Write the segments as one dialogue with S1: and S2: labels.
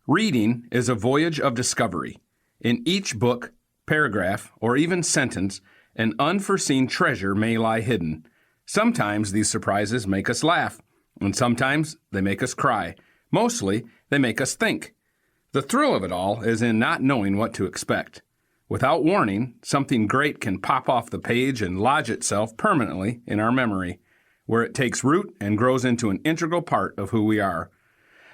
S1: Reading is a voyage of discovery. In each book, paragraph, or even sentence, an unforeseen treasure may lie hidden. Sometimes these surprises make us laugh, and sometimes they make us cry. Mostly, they make us think. The thrill of it all is in not knowing what to expect. Without warning, something great can pop off the page and lodge itself permanently in our memory, where it takes root and grows into an integral part of who we are.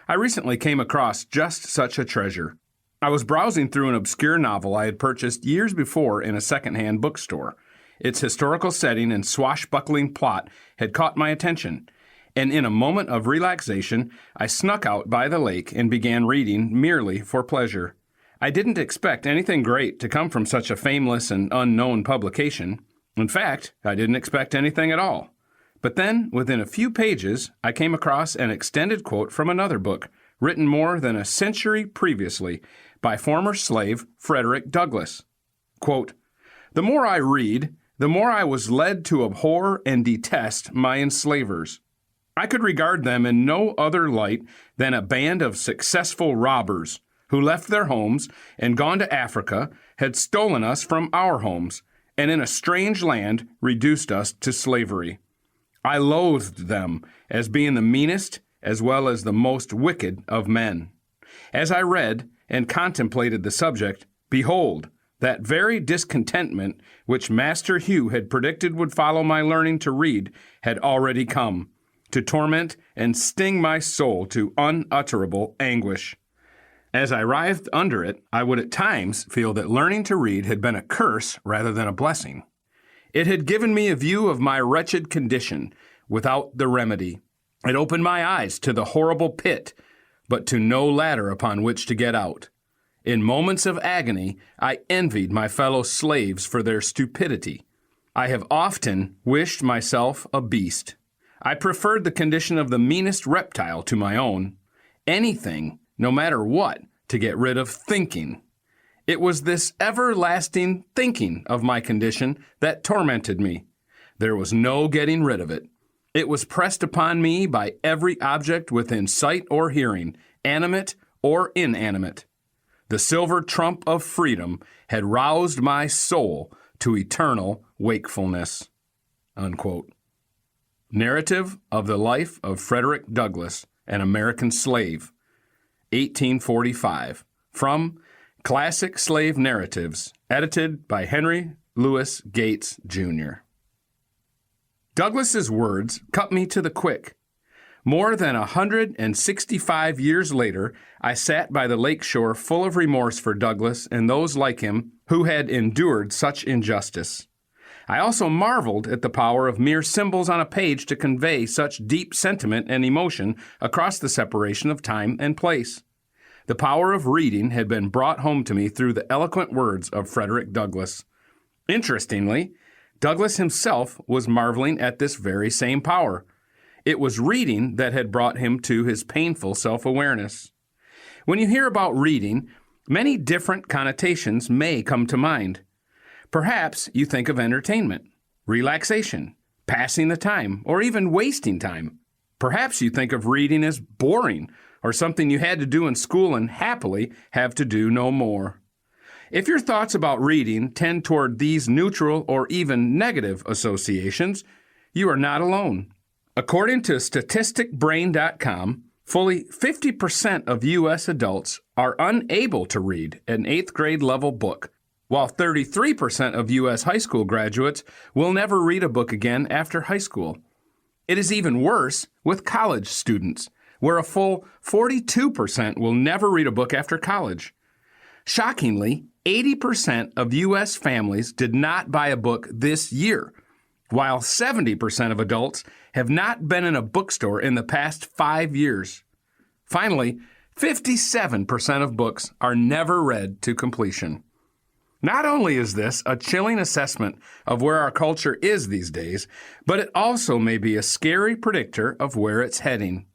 S1: I recently came across just such a treasure. I was browsing through an obscure novel I had purchased years before in a secondhand bookstore. Its historical setting and swashbuckling plot had caught my attention, and in a moment of relaxation, I snuck out by the lake and began reading merely for pleasure. I didn't expect anything great to come from such a fameless and unknown publication. In fact, I didn't expect anything at all. But then, within a few pages, I came across an extended quote from another book, written more than a century previously, by former slave Frederick Douglass. Quote, "The more I read, the more I was led to abhor and detest my enslavers. I could regard them in no other light than a band of successful robbers who left their homes and gone to Africa, had stolen us from our homes, and in a strange land reduced us to slavery. I loathed them as being the meanest as well as the most wicked of men. As I read and contemplated the subject, behold, that very discontentment which Master Hugh had predicted would follow my learning to read had already come, to torment and sting my soul to unutterable anguish. As I writhed under it, I would at times feel that learning to read had been a curse rather than a blessing. It had given me a view of my wretched condition without the remedy. It opened my eyes to the horrible pit, but to no ladder upon which to get out. In moments of agony, I envied my fellow slaves for their stupidity. I have often wished myself a beast. I preferred the condition of the meanest reptile to my own. Anything, no matter what, to get rid of thinking. It was this everlasting thinking of my condition that tormented me. There was no getting rid of it. It was pressed upon me by every object within sight or hearing, animate or inanimate. The silver trump of freedom had roused my soul to eternal wakefulness." Unquote. Narrative of the Life of Frederick Douglass, an American Slave, 1845, from Classic Slave Narratives, edited by Henry Louis Gates, Jr. Douglass's words cut me to the quick. More than 165 years later, I sat by the lake shore full of remorse for Douglass and those like him who had endured such injustice. I also marveled at the power of mere symbols on a page to convey such deep sentiment and emotion across the separation of time and place. The power of reading had been brought home to me through the eloquent words of Frederick Douglass. Interestingly, Douglass himself was marveling at this very same power. It was reading that had brought him to his painful self-awareness. When you hear about reading, many different connotations may come to mind. Perhaps you think of entertainment, relaxation, passing the time, or even wasting time. Perhaps you think of reading as boring, or something you had to do in school and happily have to do no more. If your thoughts about reading tend toward these neutral or even negative associations, you are not alone. According to statisticbrain.com, fully 50% of U.S. adults are unable to read an 8th grade level book, while 33% of U.S. high school graduates will never read a book again after high school. It is even worse with college students, where a full 42% will never read a book after college. Shockingly, 80% of U.S. families did not buy a book this year, while 70% of adults have not been in a bookstore in the past 5 years. Finally, 57% of books are never read to completion. Not only is this a chilling assessment of where our culture is these days, but it also may be a scary predictor of where it's heading.